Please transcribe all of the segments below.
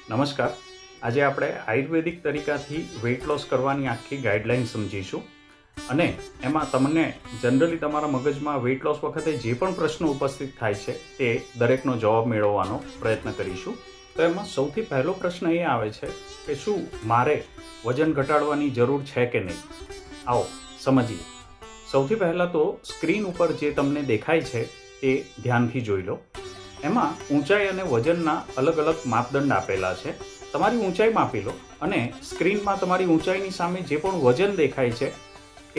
નમસ્કાર. આજે આપણે આયુર્વેદિક તરીકાથી વેઇટ લોસ કરવાની આખી ગાઈડલાઈન સમજીશું અને એમાં તમને જનરલી તમારા મગજમાં વેઇટ લોસ વખતે જે પણ પ્રશ્નો ઉપસ્થિત થાય છે તે દરેકનો જવાબ મેળવવાનો પ્રયત્ન કરીશું. તો એમાં સૌથી પહેલો પ્રશ્ન એ આવે છે કે શું મારે વજન ઘટાડવાની જરૂર છે કે નહીં? આવો સમજીએ. સૌથી પહેલાં તો સ્ક્રીન ઉપર જે તમને દેખાય છે તે ધ્યાનથી જોઈ લો. એમાં ઊંચાઈ અને વજનના અલગ અલગ માપદંડ આપેલા છે. તમારી ઊંચાઈ માપી લો અને સ્ક્રીનમાં તમારી ઊંચાઈની સામે જે પણ વજન દેખાય છે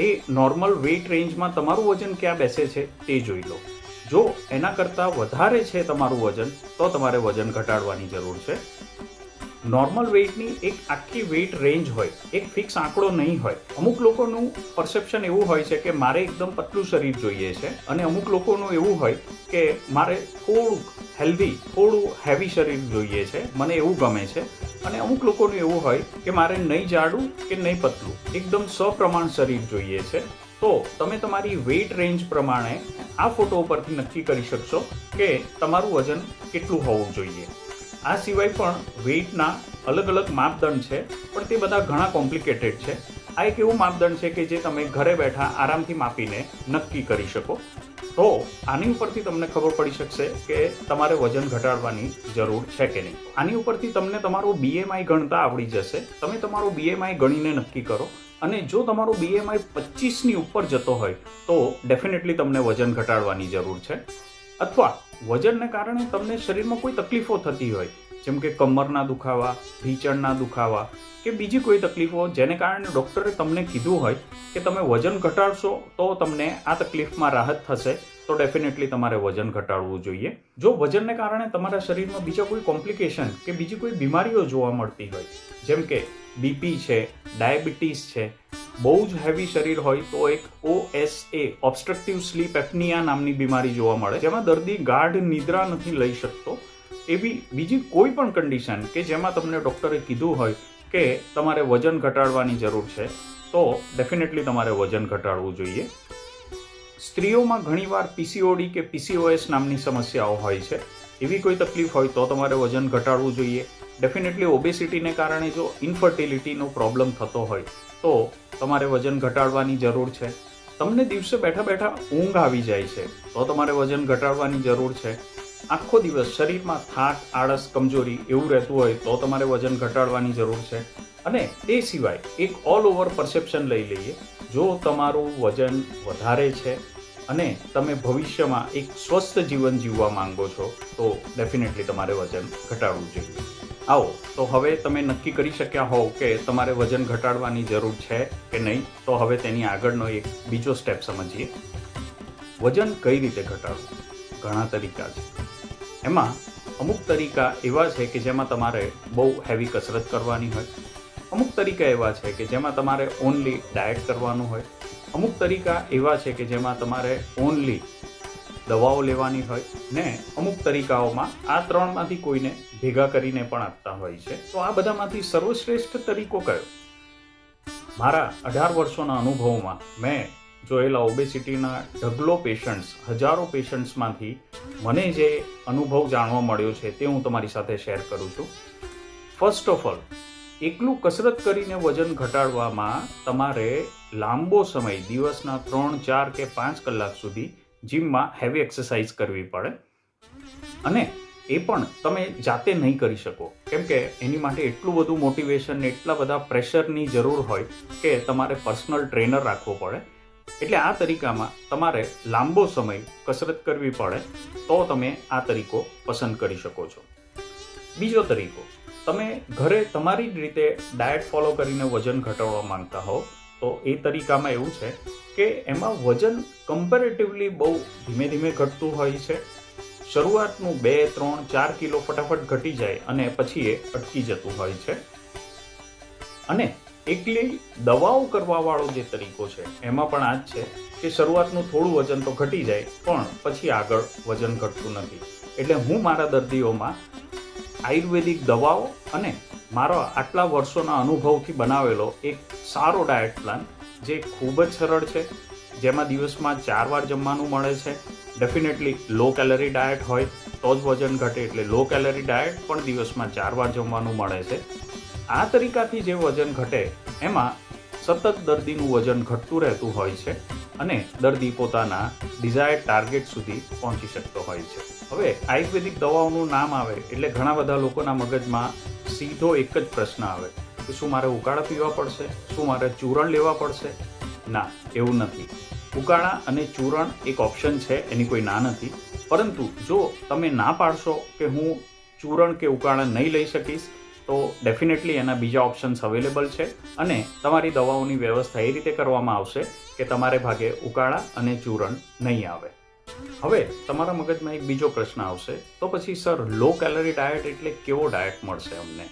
એ નોર્મલ વેઇટ રેન્જમાં તમારું વજન ક્યાં બેસે છે તે જોઈ લો. જો એના કરતાં વધારે છે તમારું વજન તો તમારે વજન ઘટાડવાની જરૂર છે. નોર્મલ વેઇટની એક આખી વેઇટ રેન્જ હોય, એક ફિક્સ આંકડો નહીં હોય. અમુક લોકોનું પરસેપ્શન એવું હોય છે કે મારે એકદમ પતલું શરીર જોઈએ છે અને અમુક લોકોનું એવું હોય કે મારે થોડુંક હેલ્ધી, થોડું હેવી શરીર જોઈએ છે, મને એવું ગમે છે. અને અમુક લોકોનું એવું હોય કે મારે નહીં જાડું કે નહીં પતલું, એકદમ સપ્રમાણ શરીર જોઈએ છે. તો તમે તમારી વેઇટ રેન્જ પ્રમાણે આ ફોટો ઉપરથી નક્કી કરી શકશો કે તમારું વજન કેટલું હોવું જોઈએ. આ સિવાય પણ વેઇટના અલગ અલગ માપદંડ છે, પણ તે બધા ઘણા કોમ્પ્લિકેટેડ છે. આ એક એવું માપદંડ છે કે જે તમે ઘરે બેઠા આરામથી માપીને નક્કી કરી શકો. તો આની ઉપરથી તમને ખબર પડી શકશે કે તમારે વજન ઘટાડવાની જરૂર છે કે નહીં. આની ઉપરથી તમને તમારું BMI ગણતા આવડી જશે. તમે તમારું BMI ગણીને નક્કી કરો અને જો તમારું BMI 25ની ઉપર જતો હોય તો ડેફિનેટલી તમને વજન ઘટાડવાની જરૂર છે. અથવા વજનને કારણે તમને શરીરમાં કોઈ તકલીફો થતી હોય, જેમ કે કમરના દુખાવા, ઢીંચણના દુખાવા કે બીજી કોઈ તકલીફો, જેને કારણે ડૉક્ટરે તમને કીધું હોય કે તમે વજન ઘટાડશો તો તમને આ તકલીફમાં રાહત થશે, તો ડેફિનેટલી તમારે વજન ઘટાડવું જોઈએ. જો વજનને કારણે તમારા શરીરમાં બીજા કોઈ કોમ્પ્લિકેશન કે બીજી કોઈ બીમારીઓ જોવા મળતી હોય, જેમ કે BP છે, ડાયાબિટીસ છે, બહુ જ હેવી શરીર હોય તો એક OSA ઓબ્સ્ટ્રક્ટિવ સ્લીપ એપ્નિયા નામની બીમારી જોવા મળે, જેમાં દર્દી ગાઢ નિદ્રા નથી લઈ શકતો. એવી બીજી કોઈ પણ કન્ડિશન કે જેમાં તમને ડૉક્ટરે કીધું હોય કે તમારે વજન ઘટાડવાની જરૂર છે તો ડેફિનેટલી તમારે વજન ઘટાડવું જોઈએ. સ્ત્રીઓમાં ઘણીવાર PCOD કે PCOS નામની સમસ્યાઓ હોય છે. એવી કોઈ તકલીફ હોય તો તમારે વજન ઘટાડવું જોઈએ. ડેફિનેટલી ઓબેસિટીને કારણે જો ઇન્ફર્ટિલિટીનો પ્રોબ્લેમ થતો હોય તો તમારે વજન ઘટાડવાની જરૂર છે. તમને દિવસે બેઠા બેઠા ઊંઘ આવી જાય છે તો તમારે વજન ઘટાડવાની જરૂર છે. આખો દિવસ શરીરમાં થાક, આળસ, કમજોરી એવું રહેતું હોય તો તમારે વજન ઘટાડવાની જરૂર છે. અને તે સિવાય એક ઓલ ઓવર પરસેપ્શન લઈ લઈએ. જો તમારું વજન વધારે છે અને તમે ભવિષ્યમાં એક સ્વસ્થ જીવન જીવવા માંગો છો તો ડેફિનેટલી તમારે વજન ઘટાડવું જોઈએ. આવો તો હવે તમે નક્કી કરી શક્યા હોવ કે તમારે વજન ઘટાડવાની જરૂર છે કે નહીં. તો હવે તેની આગળનો એક બીજો સ્ટેપ સમજીએ. વજન કઈ રીતે ઘટાડવું? ઘણા તરીકા છે. એમાં અમુક તરીકા એવા છે કે જેમાં તમારે બહુ હેવી કસરત કરવાની હોય. અમુક તરીકા એવા છે કે જેમાં તમારે ઓનલી ડાયટ કરવાનું હોય. અમુક તરીકા એવા છે કે જેમાં તમારે ઓનલી દવાઓ લેવાની હોય ને અમુક તરીકાઓમાં આ ત્રણમાંથી કોઈને ભેગા કરીને પણ આપતા હોય છે. તો આ બધામાંથી સર્વશ્રેષ્ઠ તરીકો કયો? મારા 18 વર્ષોના અનુભવમાં મેં જોયેલા ઓબેસિટીના ઢગલો પેશન્ટ્સ, હજારો પેશન્ટ્સમાંથી મને જે અનુભવ જાણવા મળ્યો છે તે હું તમારી સાથે શેર કરું છું. ફર્સ્ટ ઓફ ઓલ, એકલું કસરત કરીને વજન ઘટાડવામાં તમારે લાંબો સમય, દિવસના 3, 4 કે 5 કલાક સુધી જીમમાં હેવી એક્સરસાઇઝ કરવી પડે. અને એ પણ તમે જાતે નહીં કરી શકો, કેમ કે એની માટે એટલું બધું મોટિવેશન, એટલા બધા પ્રેશરની જરૂર હોય કે તમારે પર્સનલ ટ્રેનર રાખવો પડે. એટલે આ તરીકામાં તમારે લાંબો સમય કસરત કરવી પડે તો તમે આ તરીકો પસંદ કરી શકો છો. બીજો તરીકો, તમે ઘરે તમારી જ રીતે ડાયટ ફોલો કરીને વજન ઘટાડવા માંગતા હો તો એ તરીકામાં એવું છે કે એમાં વજન કમ્પેરેટિવલી બહુ ધીમે ધીમે ઘટતું હોય છે. શરૂઆતનું 2, 3, 4 કિલો ફટાફટ ઘટી જાય અને પછી એ અટકી જતું હોય છે. અને એકલી દવાઓ કરવાવાળો જે તરીકો છે એમાં પણ આ જ છે કે શરૂઆતનું થોડું વજન તો ઘટી જાય પણ પછી આગળ વજન ઘટતું નથી. એટલે હું મારા દર્દીઓમાં આયુર્વેદિક દવાઓ અને મારા આટલા વર્ષોના અનુભવથી બનાવેલો એક સારો ડાયટ પ્લાન જે ખૂબ જ સરળ છે, જેમાં દિવસમાં 4 વાર જમવાનું મળે છે. ડેફિનેટલી લો કેલરી ડાયટ હોય, તો જ વજન ઘટે. એટલે લો કેલરી ડાયટ પણ દિવસમાં 4 વાર જમવાનું મળે છે. આ તરીકાથી જે વજન ઘટે એમાં સતત દર્દીનું વજન ઘટતું રહેતું હોય છે અને દર્દી પોતાના ડિઝાયર્ડ ટાર્ગેટ સુધી પહોંચી શકતો હોય છે. હવે આયુર્વેદિક દવાઓનું નામ આવે એટલે ઘણા બધા લોકોના મગજમાં સીધો એક જ પ્રશ્ન આવે કે શું મારે ઉકાળા પીવા પડશે, શું મારે ચૂરણ લેવા પડશે? ના, એવું નથી. ઉકાળા અને ચૂરણ એક ઓપ્શન છે, એની કોઈ ના નથી. પરંતુ જો તમે ના પાડશો કે હું ચૂરણ કે ઉકાળા નહીં લઈ શકીશ તો ડેફિનેટલી એના બીજા ઓપ્શન્સ અવેલેબલ છે અને તમારી દવાઓની વ્યવસ્થા એ રીતે કરવામાં આવશે કે તમારે ભાગે ઉકાળા અને ચૂરણ નહીં આવે. હવે તમારા મગજમાં એક બીજો પ્રશ્ન આવશે, તો પછી સર લો કેલરી ડાયટ એટલે કેવો ડાયટ મળશે? અમને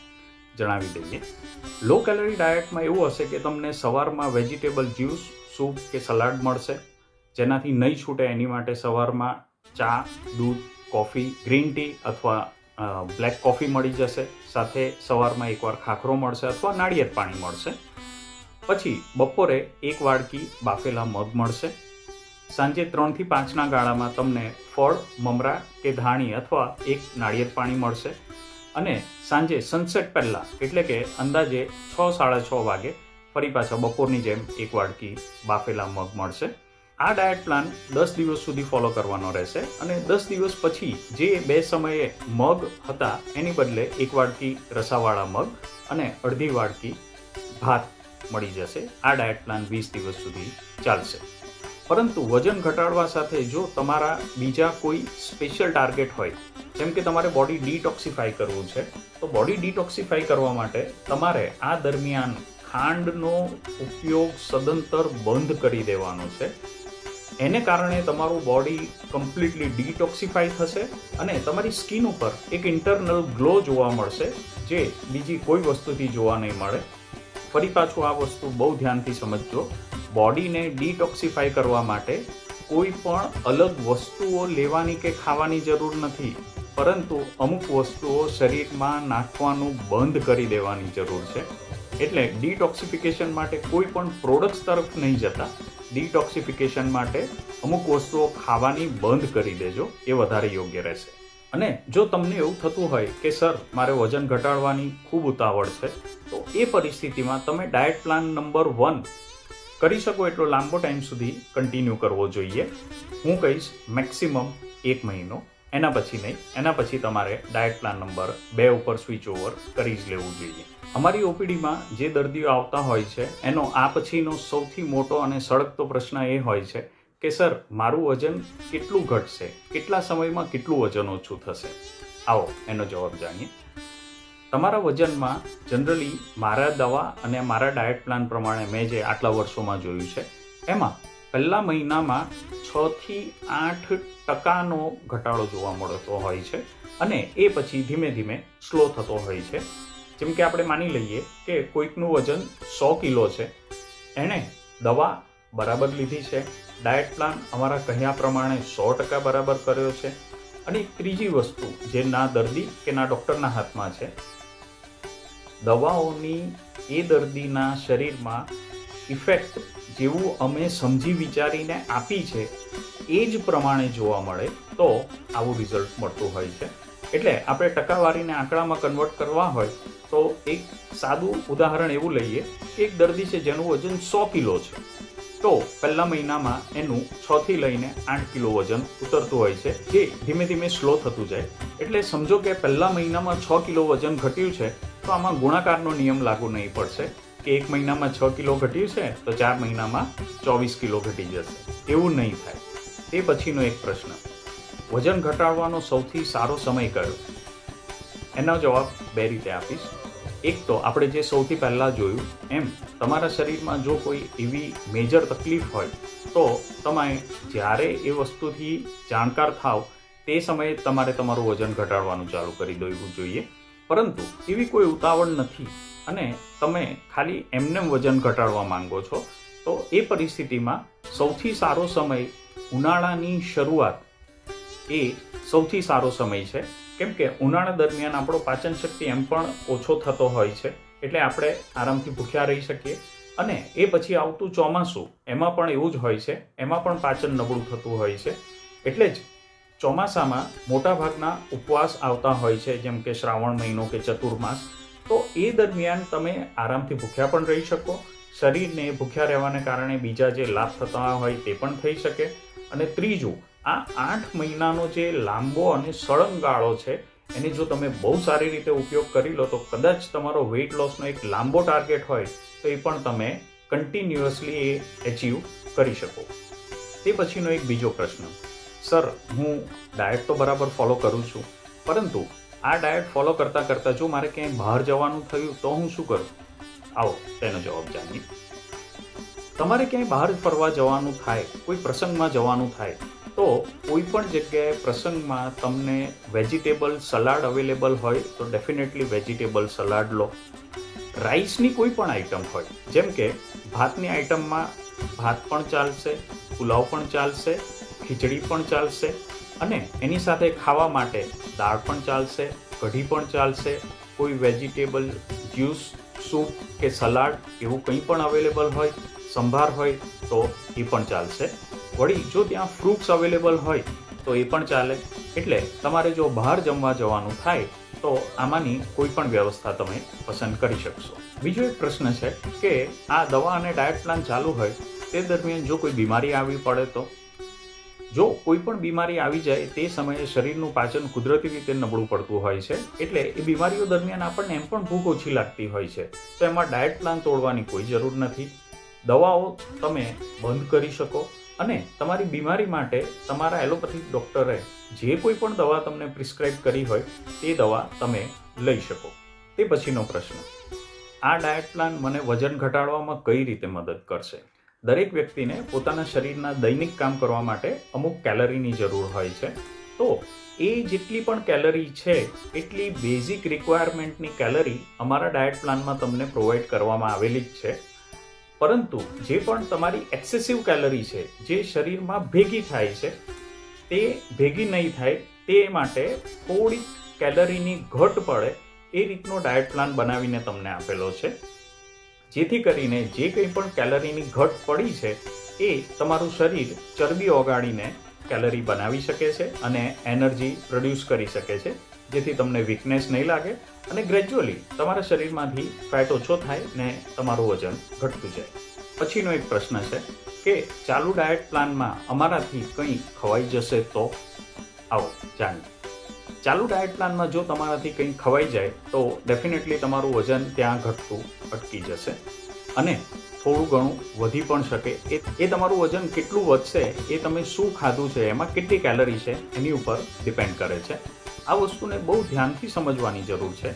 જણાવી દઈએ. લો કેલરી ડાયટમાં એવું હશે કે તમને સવારમાં વેજીટેબલ જ્યુસ, સૂપ કે સલાડ મળશે, જેનાથી નહીં છૂટે એની માટે સવારમાં ચા, દૂધ, કોફી, ગ્રીન ટી અથવા બ્લેક કોફી મળી જશે. સાથે સવારમાં એકવાર ખાખરો મળશે અથવા નાળિયેર પાણી મળશે. પછી બપોરે 1 વાડકી બાફેલા મગ મળશે. સાંજે 3 થી 5ના ગાળામાં તમને ફળ, મમરા કે ધાણી અથવા 1 નાળિયેર પાણી મળશે. અને સાંજે સનસેટ પહેલાં એટલે કે અંદાજે 6-6:30 વાગે ફરી પાછા બપોરની જેમ 1 વાડકી બાફેલા મગ મળશે. આ ડાયટ પ્લાન 10 દિવસ સુધી ફોલો કરવાનો રહેશે અને 10 દિવસ પછી જે 2 સમયે મગ હતા એની બદલે 1 વાડકી રસાવાળા મગ અને અડધી વાડકી ભાત મળી જશે. આ ડાયટ પ્લાન 20 દિવસ સુધી ચાલશે. પરંતુ વજન ઘટાડવા સાથે જો તમારા બીજા કોઈ સ્પેશિયલ ટાર્ગેટ હોય, જેમ કે તમારે બોડી ડિટોક્સિફાઈ કરવું છે, તો બોડી ડિટોક્સિફાઈ કરવા માટે તમારે આ દરમિયાન ખાંડનો ઉપયોગ સદંતર બંધ કરી દેવાનો છે. એને કારણે તમારું બોડી કમ્પ્લીટલી ડિટોક્સિફાઈ થશે અને તમારી સ્કિન ઉપર એક ઇન્ટરનલ ગ્લો જોવા મળશે જે બીજી કોઈ વસ્તુથી જોવા નહીં મળે. ફરી પાછું આ વસ્તુ બહુ ધ્યાનથી સમજજો. બોડીને ડિટોક્સિફાઈ કરવા માટે કોઈ પણ અલગ વસ્તુઓ લેવાની કે ખાવાની જરૂર નથી, પરંતુ અમુક વસ્તુઓ શરીરમાં નાખવાનું બંધ કરી દેવાની જરૂર છે. એટલે ડિટોક્સિફિકેશન માટે કોઈ પણ પ્રોડક્ટ્સ તરફ નહીં જતા, ડિટોક્સિફિકેશન માટે અમુક વસ્તુઓ ખાવાની બંધ કરી દેજો, એ વધારે યોગ્ય રહેશે. અને જો તમને એવું થતું હોય કે સર મારે વજન ઘટાડવાની ખૂબ ઉતાવળ છે, તો એ પરિસ્થિતિમાં તમે ડાયટ પ્લાન નંબર 1 કરી શકો એટલો લાંબો ટાઈમ સુધી કન્ટિન્યુ કરવો જોઈએ. હું કહીશ મેક્સિમમ 1 મહિનો, એના પછી નહીં. એના પછી તમારે ડાયટ પ્લાન નંબર 2 ઉપર સ્વિચ ઓવર કરી જ લેવું જોઈએ. અમારી ઓપીડીમાં જે દર્દીઓ આવતા હોય છે એનો આ પછીનો સૌથી મોટો અને સળગતો પ્રશ્ન એ હોય છે કે સર મારું વજન કેટલું ઘટશે, કેટલા સમયમાં કેટલું વજન ઓછું થશે? આવો એનો જવાબ જાણીએ. તમારા વજનમાં જનરલી મારા દવા અને મારા ડાયટ પ્લાન પ્રમાણે મેં જે આટલા વર્ષોમાં જોયું છે એમાં પહેલા મહિનામાં 6 થી 8% ઘટાડો જોવા મળતો હોય છે અને એ પછી ધીમે ધીમે સ્લો થતો હોય છે. જેમ કે આપણે માની લઈએ કે કોઈકનું વજન 100 કિલો છે, એણે દવા બરાબર લીધી છે, ડાયટ પ્લાન અમારા કહ્યા પ્રમાણે 100% બરાબર કર્યો છે. અને ત્રીજી વસ્તુ જે ના દર્દી કે ના ડૉક્ટરના હાથમાં છે, દવાઓની એ દર્દીના શરીરમાં ઇફેક્ટ જેવું અમે સમજી વિચારીને આપી છે એ જ પ્રમાણે જોવા મળે તો આવું રિઝલ્ટ મળતું હોય છે. એટલે આપણે ટકાવારીને આંકડામાં કન્વર્ટ કરવા હોય તો એક સાદું ઉદાહરણ એવું લઈએ કે એક દર્દી છે જેનું વજન 100 કિલો છે, તો પહેલા મહિનામાં એનું 6 થી લઈને 8 કિલો વજન ઉતરતું હોય છે, જે ધીમે ધીમે સ્લો થતું જાય. એટલે સમજો કે પહેલા મહિનામાં 6 કિલો વજન ઘટ્યું છે, તો આમાં ગુણાકારનો નિયમ લાગુ નહીં પડશે કે 1 મહિનામાં 6 કિલો ઘટ્યું છે તો 4 મહિનામાં 24 કિલો ઘટી જશે. એવું નહીં થાય. તે પછીનો એક પ્રશ્ન, વજન ઘટાડવાનો સૌથી સારો સમય કયો? એનો જવાબ 2 રીતે આપીશ. એક તો આપણે જે સૌથી પહેલાં જોયું એમ તમારા શરીરમાં જો કોઈ એવી મેજર તકલીફ હોય તો તમે જ્યારે એ વસ્તુથી જાણકાર થાવ તે સમયે તમારે તમારું વજન ઘટાડવાનું ચાલુ કરી દેવું જોઈએ. પરંતુ એવી કોઈ ઉતાવળ નથી અને તમે ખાલી એમને વજન ઘટાડવા માંગો છો તો એ પરિસ્થિતિમાં સૌથી સારો સમય ઉનાળાની શરૂઆત એ સૌથી સારો સમય છે. કેમ કે ઉનાળા દરમિયાન આપણો પાચન શક્તિ એમ પણ ઓછો થતો હોય છે, એટલે આપણે આરામથી ભૂખ્યા રહી શકીએ. અને એ પછી આવતું ચોમાસું એમાં પણ એવું જ હોય છે, એમાં પણ પાચન નબળું થતું હોય છે. એટલે જ ચોમાસામાં મોટાભાગના ઉપવાસ આવતા હોય છે, જેમ કે શ્રાવણ મહિનો કે ચતુર્માસ, તો એ દરમિયાન તમે આરામથી ભૂખ્યા પણ રહી શકો. શરીરને ભૂખ્યા રહેવાને કારણે બીજા જે લાભ થતા હોય તે પણ થઈ શકે. અને ત્રીજું, આ 8 મહિનાનો જે લાંબો અને સળંગ ગાળો છે એને જો તમે બહુ સારી રીતે ઉપયોગ કરી લો તો કદાચ તમારો વેઇટ લોસનો એક લાંબો ટાર્ગેટ હોય તો એ પણ તમે કન્ટિન્યુઅસલી એ એચીવ કરી શકો. તે પછીનો એક બીજો પ્રશ્ન, સર હું ડાયટ તો બરાબર ફોલો કરું છું, પરંતુ આ ડાયટ ફોલો કરતાં કરતાં જો મારે ક્યાંય બહાર જવાનું થયું તો હું શું કરું? આવો તેનો જવાબ જાણીએ. તમારે ક્યાંય બહાર ફરવા જવાનું થાય, કોઈ પ્રસંગમાં જવાનું થાય, તો કોઈ પણ જગ્યાએ પ્રસંગમાં તમને વેજીટેબલ સલાડ અવેલેબલ હોય તો ડેફિનેટલી વેજીટેબલ સલાડ લો. રાઈસની કોઈ પણ આઈટમ હોય, જેમ કે ભાતની આઈટમમાં ભાત પણ ચાલશે, પુલાવ પણ ચાલશે, ખીચડી પણ ચાલશે, અને એની સાથે ખાવા માટે દાળ પણ ચાલશે, કઢી પણ ચાલશે, કોઈ વેજીટેબલ જ્યુસ, સૂપ કે સલાડ એવું કંઈ પણ અવેલેબલ હોય, સંભાર હોય તો એ પણ ચાલશે. વળી જો ત્યાં ફ્રૂટ્સ અવેલેબલ હોય તો એ પણ ચાલે. એટલે તમારે જો બહાર જમવા જવાનું થાય તો આમાંની કોઈ પણ વ્યવસ્થા તમે પસંદ કરી શકશો. બીજો એક પ્રશ્ન છે કે આ દવા અને ડાયટ પ્લાન ચાલુ હોય તે દરમિયાન જો કોઈ બીમારી આવી પડે તો? જો કોઈ પણ બીમારી આવી જાય તે સમયે શરીરનું પાચન કુદરતી રીતે નબળું પડતું હોય છે, એટલે એ બીમારીઓ દરમિયાન આપણને એમ પણ ભૂખ ઓછી લાગતી હોય છે, તો એમાં ડાયટ પ્લાન તોડવાની કોઈ જરૂર નથી. દવાઓ તમે બંધ કરી શકો અને તમારી બીમારી માટે તમારા એલોપેથિક ડૉક્ટરે જે કોઈ પણ દવા તમને પ્રિસ્ક્રાઇબ કરી હોય તે દવા તમે લઈ શકો. તે પછીનો પ્રશ્ન, આ ડાયટ પ્લાન મને વજન ઘટાડવામાં કઈ રીતે મદદ કરશે? દરેક વ્યક્તિને પોતાના શરીરના દૈનિક કામ કરવા માટે અમુક કેલરીની જરૂર હોય છે, તો એ જેટલી પણ કેલરી છે એટલી બેઝિક રિક્વાયરમેન્ટની કેલરી અમારા ડાયટ પ્લાનમાં તમને પ્રોવાઈડ કરવામાં આવેલી જ છે. પરંતુ જે પણ તમારી એક્સેસિવ કેલરી છે જે શરીરમાં ભેગી થાય છે તે ભેગી નહીં થાય તે માટે થોડીક કેલરીની ઘટ પડે એ રીતનો ડાયટ પ્લાન બનાવીને તમને આપેલો છે, જેથી કરીને જે કંઈ પણ કેલરીની ઘટ પડી છે એ તમારું શરીર ચરબી ઓગાળીને કેલરી બનાવી શકે છે અને એનર્જી પ્રોડ્યુસ કરી શકે છે, જેથી તમને વીકનેસ નહીં લાગે અને ગ્રેજ્યુઅલી તમારા શરીરમાંથી ફેટ ઓછો થાય ને તમારું વજન ઘટતું જાય. પછીનો એક પ્રશ્ન છે કે ચાલુ ડાયટ પ્લાનમાં અમારાથી કંઈ ખવાઈ જશે તો? આવો જાણીએ. ચાલુ ડાયટ પ્લાનમાં જો તમારાથી કંઈ ખવાઈ જાય તો ડેફિનેટલી તમારું વજન ત્યાં ઘટતું અટકી જશે અને થોડું ઘણું વધી પણ શકે. એ તમારું વજન કેટલું વધશે એ તમે શું ખાધું છે, એમાં કેટલી કેલરી છે એની ઉપર ડિપેન્ડ કરે છે. આ વસ્તુને બહુ ધ્યાનથી સમજવાની જરૂર છે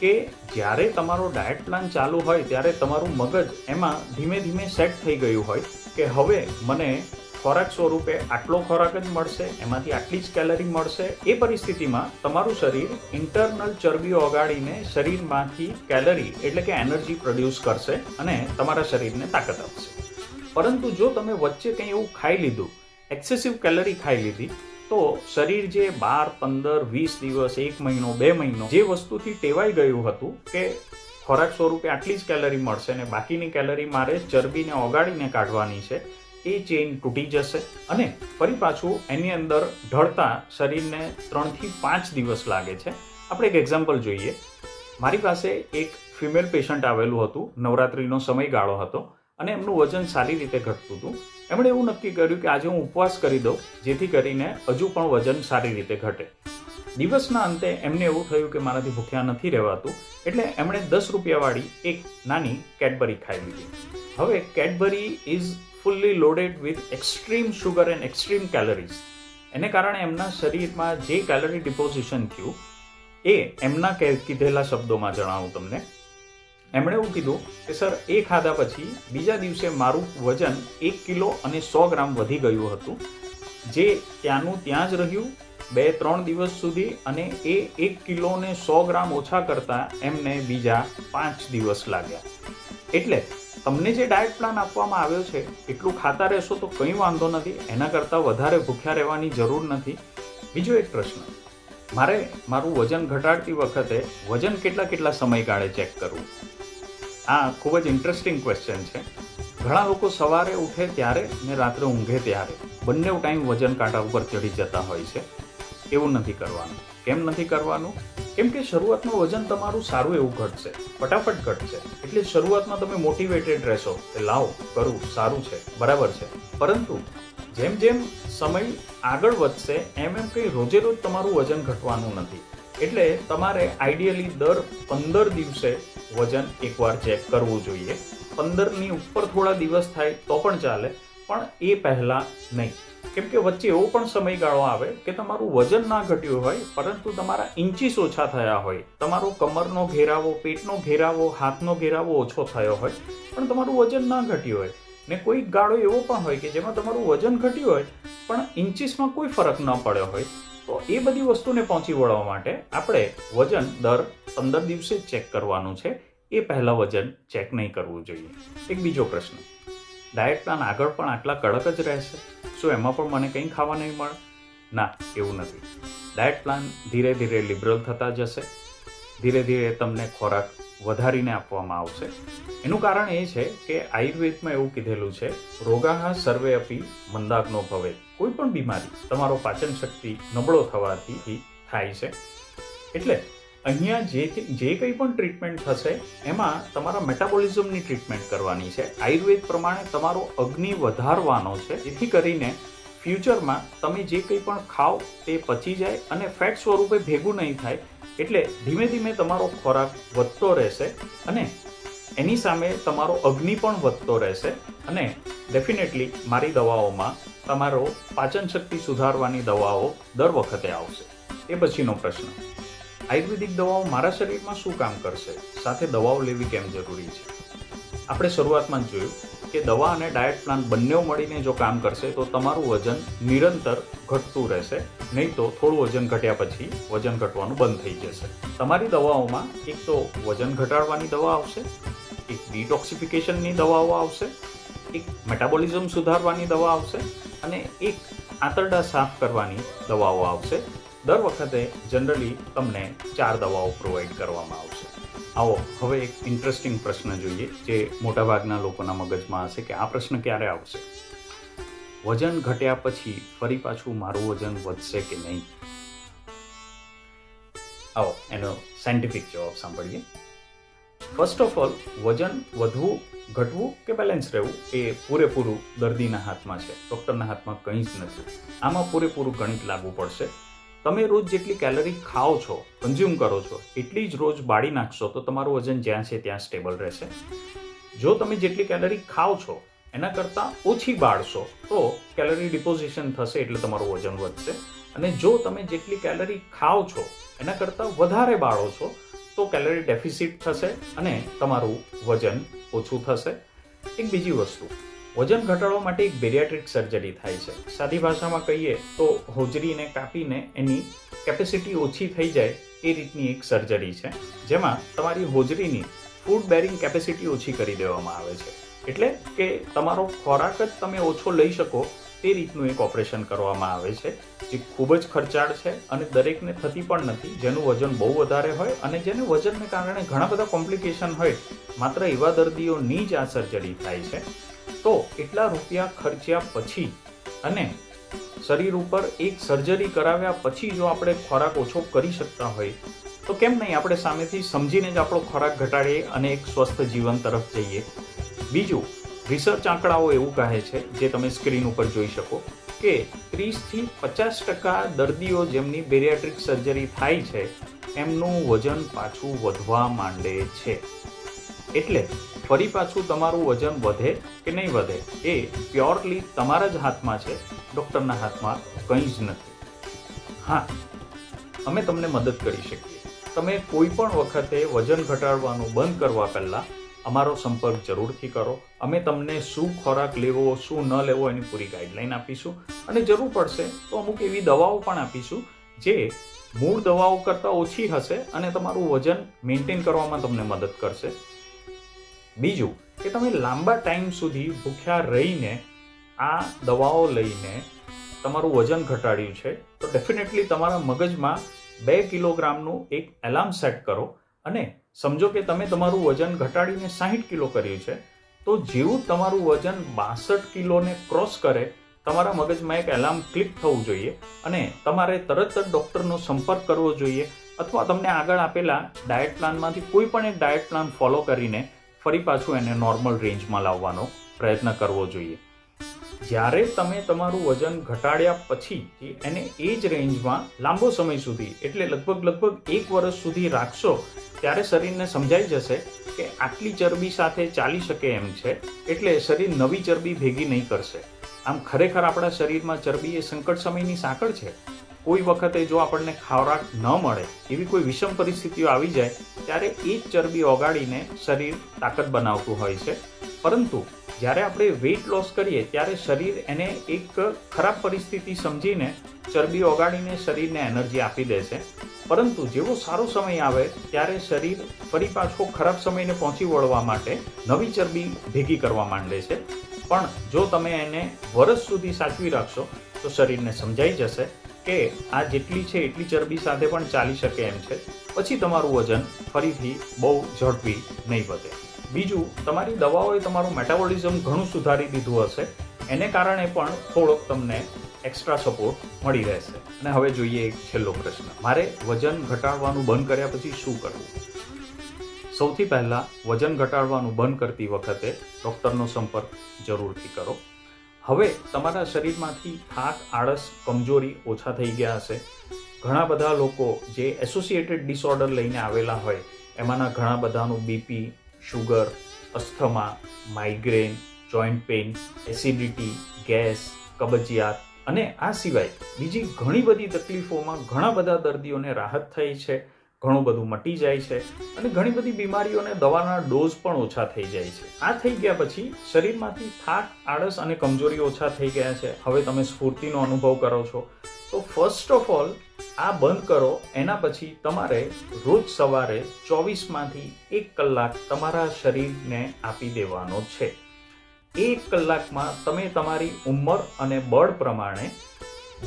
કે જ્યારે તમારો ડાયટ પ્લાન ચાલુ હોય ત્યારે તમારું મગજ એમાં ધીમે ધીમે સેટ થઈ ગયું હોય કે હવે મને ખોરાક સ્વરૂપે આટલો ખોરાક જ મળશે, એમાંથી આટલી જ કેલરી મળશે. એ પરિસ્થિતિમાં તમારું શરીર ઇન્ટરનલ ચરબી ઓગાળીને શરીરમાંથી કેલરી એટલે કે એનર્જી પ્રોડ્યુસ કરશે અને તમારા શરીરને તાકાત આપશે. પરંતુ જો તમે વચ્ચે કંઈ એવું ખાઈ લીધું, એક્સેસિવ કેલરી ખાઈ લીધી, તો શરીર જે 12, 15, 20 દિવસ, 1 મહિનો, 2 મહિનો જે વસ્તુથી ટેવાઈ ગયું હતું કે ખોરાક સ્વરૂપે આટલી જ કેલરી મળશે અને બાકીની કેલરી મારે ચરબીને ઓગાળીને કાઢવાની છે, એ ચેઇન તૂટી જશે અને ફરી પાછું એની અંદર ઢળતા શરીરને 3 થી 5 દિવસ લાગે છે. આપણે એક એક્ઝામ્પલ જોઈએ. મારી પાસે એક ફિમેલ પેશન્ટ આવેલું હતું, નવરાત્રિનો સમયગાળો હતો અને એમનું વજન સારી રીતે ઘટતું હતું. એમણે એવું નક્કી કર્યું કે આજે હું ઉપવાસ કરી દઉં જેથી કરીને હજુ પણ વજન સારી રીતે ઘટે. દિવસના અંતે એમને એવું થયું કે મારાથી ભૂખ્યા નથી રહેવાતું, એટલે એમણે 10 રૂપિયાવાળી એક નાની કેડબરી ખાઈ લીધી. હવે Cadbury is fully loaded with extreme sugar and extreme calories. એને કારણે એમના શરીરમાં જે કેલરી ડિપોઝિશન થયું એ એમના કીધેલા શબ્દોમાં જણાવું તમને. એમણે એવું કીધું કે સર એ ખાધા પછી બીજા દિવસે મારું વજન 1 કિલો અને 100 ગ્રામ વધી ગયું હતું, જે ત્યાંનું ત્યાં જ રહ્યું 2-3 દિવસ સુધી અને એ 1 કિલો ને 100 ગ્રામ ઓછા કરતાં એમને બીજા 5 દિવસ લાગ્યા. એટલે તમને જે ડાયટ પ્લાન આપવામાં આવ્યો છે એટલું ખાતા રહેશો તો કંઈ વાંધો નથી, એના કરતાં વધારે ભૂખ્યા રહેવાની જરૂર નથી. બીજો એક પ્રશ્ન, મારે મારું વજન ઘટાડતી વખતે વજન કેટલા સમયગાળે ચેક કરવું? આ ખૂબ જ ઇન્ટરેસ્ટિંગ ક્વેશ્ચન છે. ઘણા લોકો સવારે ઉઠે ત્યારે ને રાત્રે ઊંઘે ત્યારે બંને ટાઈમ વજન કાંટા ઉપર ચડી જતા હોય છે. એવું નથી કરવાનું. કેમ નથી કરવાનું? કેમ કે શરૂઆતમાં વજન તમારું સારું એવું ઘટશે, ફટાફટ ઘટશે. એટલે શરૂઆતમાં તમે મોટિવેટેડ રહેશો કે લાવ કરું, સારું છે, બરાબર છે. પરંતુ જેમ જેમ સમય આગળ વધશે એમ કંઈ રોજે રોજ તમારું વજન ઘટવાનું નથી. એટલે તમારે આઈડિયલી દર 15 દિવસે વજન એકવાર ચેક કરવું જોઈએ. 15ની ઉપર થોડા દિવસ થાય તો પણ ચાલે, પણ એ પહેલાં નહીં. કેમ કે વચ્ચે એવો પણ સમયગાળો આવે કે તમારું વજન ના ઘટ્યું હોય પરંતુ તમારા ઇન્ચીસ ઓછા થયા હોય, તમારો કમરનો ઘેરાવો, પેટનો ઘેરાવો, હાથનો ઘેરાવો ઓછો થયો હોય પણ તમારું વજન ના ઘટ્યું હોય. ને કોઈ ગાળો એવો પણ હોય કે જેમાં તમારું વજન ઘટ્યું હોય પણ ઇન્ચીસમાં કોઈ ફરક ન પડ્યો હોય. તો એ બધી વસ્તુને પહોંચી વળવા માટે આપણે વજન દર 15 દિવસે ચેક કરવાનું છે. એ પહેલાં વજન ચેક નહીં કરવું જોઈએ. એક બીજો પ્રશ્ન, ડાયટ પ્લાન આગળ પણ આટલા કડક જ રહેશે? શું એમાં પણ મને કંઈ ખાવા નહીં મળે? ના, એવું નથી. ડાયટ પ્લાન ધીરે ધીરે લિબરલ થતા જશે. ધીરે ધીરે તમને ખોરાક વધારીને આપવામાં આવશે. એનું કારણ એ છે કે આયુર્વેદમાં એવું કીધેલું છે, રોગાહ સર્વે અપી મંદાગ્નો ભવેત. કોઈ પણ બીમારી તમારો પાચન શક્તિ નબળો થવાથી થાય છે. એટલે અહીંયા જે કંઈ પણ ટ્રીટમેન્ટ થશે એમાં તમારા મેટાબોલિઝમની ટ્રીટમેન્ટ કરવાની છે. આયુર્વેદ પ્રમાણે તમારો અગ્નિ વધારવાનો છે, જેથી કરીને ફ્યુચરમાં તમે જે કંઈ પણ ખાઓ તે પચી જાય અને ફેટ સ્વરૂપે ભેગું નહીં થાય. એટલે ધીમે ધીમે તમારો ખોરાક વધતો રહેશે અને એની સામે તમારો અગ્નિ પણ વધતો રહેશે. અને ડેફિનેટલી મારી દવાઓમાં તમારો પાચન શક્તિ સુધારવાની દવાઓ દર વખતે આવશે. એ પછીનો પ્રશ્ન, આયુર્વેદિક દવાઓ મારા શરીરમાં શું કામ કરશે? સાથે દવાઓ લેવી કેમ જરૂરી છે? આપણે શરૂઆતમાં જ જોયું કે દવા અને ડાયટ પ્લાન બંને મળીને જો કામ કરશે તો તમારું વજન નિરંતર ઘટતું રહેશે. નહીં તો થોડું વજન ઘટ્યા પછી વજન ઘટવાનું બંધ થઈ જશે. તમારી દવાઓમાં એક તો વજન ઘટાડવાની દવા આવશે, એક ડિટોક્સિફિકેશનની દવાઓ આવશે, એક મેટાબોલિઝમ સુધારવાની દવા આવશે અને એક આંતરડા સાફ કરવાની દવાઓ આવશે. દર વખતે જનરલી તમને 4 દવાઓ પ્રોવાઈડ કરવામાં આવશે. આવો હવે એક ઇન્ટરેસ્ટિંગ પ્રશ્ન જોઈએ જે મોટાભાગના લોકોના મગજમાં હશે કે આ પ્રશ્ન ક્યારે આવશે? વજન ઘટ્યા પછી ફરી પાછું મારું વજન વધશે કે નહીં? આવો એનો સાયન્ટિફિક જવાબ સાંભળીએ. ફર્સ્ટ ઓફ ઓલ, વજન વધવું, ઘટવું કે બેલેન્સ રહેવું એ પૂરેપૂરું દર્દીના હાથમાં છે, ડૉક્ટરના હાથમાં કંઈ જ નથી. આમાં પૂરેપૂરું ગણિત લાગુ પડશે. તમે રોજ જેટલી કેલરી ખાઓ છો, કન્ઝ્યુમ કરો છો, એટલી જ રોજ બાળી નાખશો તો તમારું વજન જ્યાં છે ત્યાં સ્ટેબલ રહેશે. જો તમે જેટલી કેલરી ખાઓ છો એના કરતાં ઓછી બાળશો તો કેલરી ડિપોઝિશન થશે એટલે તમારું વજન વધશે. અને જો તમે જેટલી કેલરી ખાઓ છો એના કરતાં વધારે બાળો છો તો કેલરી ડેફિસિટ થશે અને તમારું વજન ઓછું થશે. એક બીજી વસ્તુ, વજન ઘટાડવા માટે એક બેરિયાટ્રિક સર્જરી થાય છે. સાદી ભાષામાં કહીએ તો હોજરીને કાપીને એની કેપેસિટી ઓછી થઈ જાય એ રીતની એક સર્જરી છે, જેમાં તમારી હોજરીની ફૂડ બેરિંગ કેપેસિટી ઓછી કરી દેવામાં આવે છે. એટલે કે તમારો ખોરાક જ તમે ઓછો લઈ શકો તે રીતનું એક ઓપરેશન કરવામાં આવે છે, જે ખૂબ જ ખર્ચાળ છે અને દરેકને થતી પણ નથી. જેનું વજન બહુ વધારે હોય અને જેને વજનને કારણે ઘણા બધા કોમ્પ્લિકેશન હોય, માત્ર એવા દર્દીઓની જ આ સર્જરી થાય છે. તો એટલા રૂપિયા ખર્ચ્યા પછી અને શરીર ઉપર એક સર્જરી કરાવ્યા પછી જો આપણે ખોરાક ઓછો કરી શકતા હોય તો કેમ નહીં આપણે સામેથી સમજીને જ આપણો ખોરાક ઘટાડીએ અને એક સ્વસ્થ જીવન તરફ જઈએ. બીજું, રિસર્ચ આંકડાઓ એવું કહે છે, જે તમે સ્ક્રીન ઉપર જોઈ શકો, કે 30થી 50% દર્દીઓ જેમની બેરિયાટ્રિક સર્જરી થાય છે એમનું વજન પાછું વધવા માંડે છે. એટલે ફરી પાછું તમારું વજન વધે કે નહીં વધે એ પ્યોરલી તમારા જ હાથમાં છે, ડૉક્ટરના હાથમાં કંઈ જ નથી. હા, અમે તમને મદદ કરી શકીએ. તમે કોઈ પણ વખતે વજન ઘટાડવાનું બંધ કરવા પહેલાં અમારો સંપર્ક જરૂરથી કરો. અમે તમને શું ખોરાક લેવો, શું ન લેવો એની પૂરી ગાઈડલાઈન આપીશું અને જરૂર પડશે તો અમુક એવી દવાઓ પણ આપીશું જે મૂળ દવાઓ કરતાં ઓછી હશે અને તમારું વજન મેન્ટેન કરવામાં તમને મદદ કરશે. બીજું કે તમે લાંબા ટાઈમ સુધી ભૂખ્યા રહીને આ દવાઓ લઈને તમારું વજન ઘટાડ્યું છે તો ડેફિનેટલી તમારા મગજમાં 2 કિલોગ્રામનું એક એલાર્મ સેટ કરો અને સમજો કે તમે તમારું વજન ઘટાડીને 60 કિલો કર્યું છે તો જેવું તમારું વજન 62 કિલોને ક્રોસ કરે તમારા મગજમાં એક એલાર્મ ક્લિક થવું જોઈએ અને તમારે તરત જ ડૉક્ટરનો સંપર્ક કરવો જોઈએ, અથવા તમને આગળ આપેલા ડાયટ પ્લાનમાંથી કોઈ પણ એક ડાયટ પ્લાન ફોલો કરીને ફરી પાછું એને નોર્મલ રેન્જમાં લાવવાનો પ્રયત્ન કરવો જોઈએ. જ્યારે તમે તમારું વજન ઘટાડ્યા પછી એને એ જ રેન્જમાં લાંબો સમય સુધી એટલે લગભગ 1 વર્ષ સુધી રાખશો, ત્યારે શરીરને સમજાઈ જશે કે આટલી ચરબી સાથે ચાલી શકે એમ છે, એટલે શરીર નવી ચરબી ભેગી નહીં કરશે. આમ ખરેખર આપણા શરીરમાં ચરબી એ સંકટ સમયની સાંકળ છે. કોઈ વખતે જો આપણને ખોરાક ન મળે, એવી કોઈ વિષમ પરિસ્થિતિઓ આવી જાય, ત્યારે એ જ ચરબી ઓગાળીને શરીર તાકાત બનાવતું હોય છે. પરંતુ જ્યારે આપણે વેઇટ લોસ કરીએ ત્યારે શરીર એને એક ખરાબ પરિસ્થિતિ સમજીને ચરબી ઓગાળીને શરીરને એનર્જી આપી દે છે. પરંતુ જેવો સારો સમય આવે ત્યારે શરીર ફરી પાછો ખરાબ સમયને પહોંચી વળવા માટે નવી ચરબી ભેગી કરવા માંડે છે. પણ જો તમે એને વર્ષ સુધી સાચવી રાખશો તો શરીરને સમજાઈ જશે કે આ જેટલી છે એટલી ચરબી સાથે પણ ચાલી શકે એમ છે. પછી તમારું વજન ફરીથી બહુ ઝડપી નહીં વધે. બીજું, તમારી દવાઓએ તમારું મેટાબોલિઝમ ઘણું સુધારી દીધું હશે, એને કારણે પણ થોડોક તમને એક્સ્ટ્રા સપોર્ટ મળી રહેશે. અને હવે જોઈએ એક છેલ્લો પ્રશ્ન, મારે વજન ઘટાડવાનું બંધ કર્યા પછી શું કરવું? સૌથી પહેલાં વજન ઘટાડવાનું બંધ કરતી વખતે ડૉક્ટરનો સંપર્ક જરૂરથી કરો. હવે તમારા શરીરમાંથી થાક, આળસ, કમજોરી ઓછા થઈ ગયા હશે. ઘણા બધા લોકો જે એસોસિએટેડ ડિસઓર્ડર લઈને આવેલા હોય, એમાંના ઘણા બધાનું BP, sugar, asthma, migraine, joint pain, acidity, gas, કબજિયાત અને આ સિવાય બીજી ઘણી બધી તકલીફોમાં ઘણા બધા દર્દીઓને રાહત થઈ છે, ઘણું બધું મટી જાય છે અને ઘણી બધી બીમારીઓને દવાના ડોઝ પણ ઓછા થઈ જાય છે. આ થઈ ગયા પછી શરીરમાંથી થાક, આળસ અને કમજોરી ઓછા થઈ ગયા છે. હવે તમે સ્ફૂર્તિનો અનુભવ કરો છો. તો ફર્સ્ટ ઓફ ઓલ આ બંધ કરો. એના પછી તમારે રોજ સવારે 24માંથી 1 કલાક તમારા શરીરને આપી દેવાનો છે. 1 કલાકમાં તમે તમારી ઉંમર અને બળ પ્રમાણે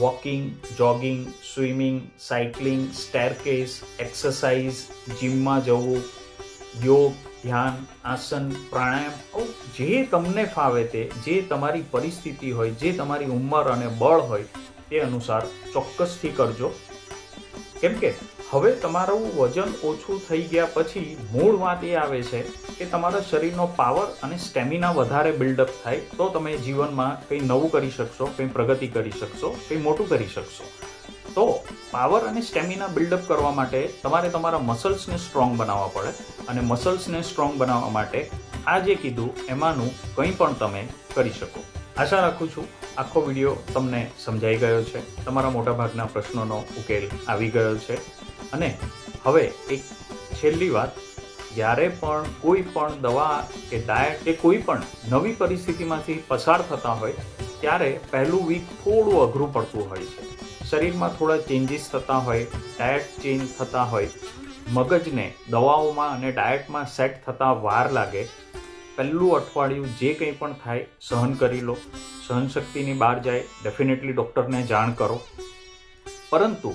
walking, jogging, swimming, cycling, staircase, exercise, જીમમાં જવું, યોગ, ધ્યાન, આસન, પ્રાણાયામ, જે તમને ફાવે તે, જે તમારી પરિસ્થિતિ હોય, જે તમારી ઉંમર અને બળ હોય તે અનુસાર ચોક્કસથી કરજો. કેમ કે હવે તમારું વજન ઓછું થઈ ગયા પછી મૂળ વાત એ આવે છે કે તમારા શરીરનો પાવર અને સ્ટેમિના વધારે બિલ્ડઅપ થાય, તો તમે જીવનમાં કંઈ નવું કરી શકશો, કંઈ પ્રગતિ કરી શકશો, કંઈ મોટું કરી શકશો. તો પાવર અને સ્ટેમિના બિલ્ડઅપ કરવા માટે તમારે તમારા મસલ્સને સ્ટ્રોંગ બનાવવા પડે, અને મસલ્સને સ્ટ્રોંગ બનાવવા માટે આ જે કીધું એમાંનું કંઈ પણ તમે કરી શકો. આશા રાખું છું આખો વિડીયો તમને સમજાઈ ગયો છે, તમારા મોટાભાગના પ્રશ્નોનો ઉકેલ આવી ગયો છે. અને હવે એક છેલ્લી વાત, જ્યારે પણ કોઈ પણ દવા કે ડાયટ કે કોઈ પણ નવી પરિસ્થિતિમાંથી પસાર થતા હોય ત્યારે પહેલું વીક થોડું અઘરું પડતું હોય છે. શરીરમાં થોડા ચેન્જીસ થતા હોય, ડાયટ ચેન્જ થતા હોય, મગજને દવાઓમાં અને ડાયટમાં સેટ થતાં વાર લાગે. પહેલું અઠવાડિયું જે કંઈ પણ થાય સહન કરી લો. સહનશક્તિની બહાર જાય ડેફિનેટલી ડૉક્ટરને જાણ કરો. પરંતુ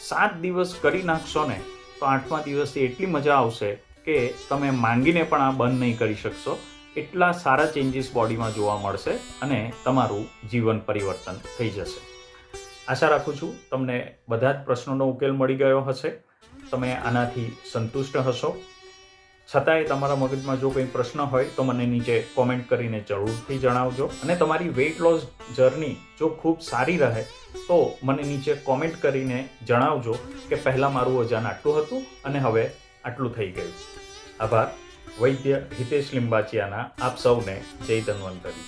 7 દિવસ કરી નાખશો ને તો 8મા દિવસે એટલી મજા આવશે કે તમે માંગીને પણ આ બંધ નહીં કરી શકશો. એટલા સારા ચેન્જીસ બોડીમાં જોવા મળશે અને તમારું જીવન પરિવર્તન થઈ જશે. આશા રાખું છું તમને બધા જ પ્રશ્નોનો ઉકેલ મળી ગયો હશે, તમે આનાથી સંતુષ્ટ હશો. છતાંય તમારા મગજમાં જો કંઈ પ્રશ્ન હોય તો મને નીચે કોમેન્ટ કરીને જરૂરથી જણાવજો. અને તમારી વેઇટ લોસ જર્ની જો ખૂબ સારી રહે તો મને નીચે કોમેન્ટ કરીને જણાવજો કે પહેલાં મારું વજન આટલું હતું અને હવે આટલું થઈ ગયું. આભાર. વૈદ્ય હિતેશ લિંબાચિયાના આપ સૌને જય ધન્વંતરી.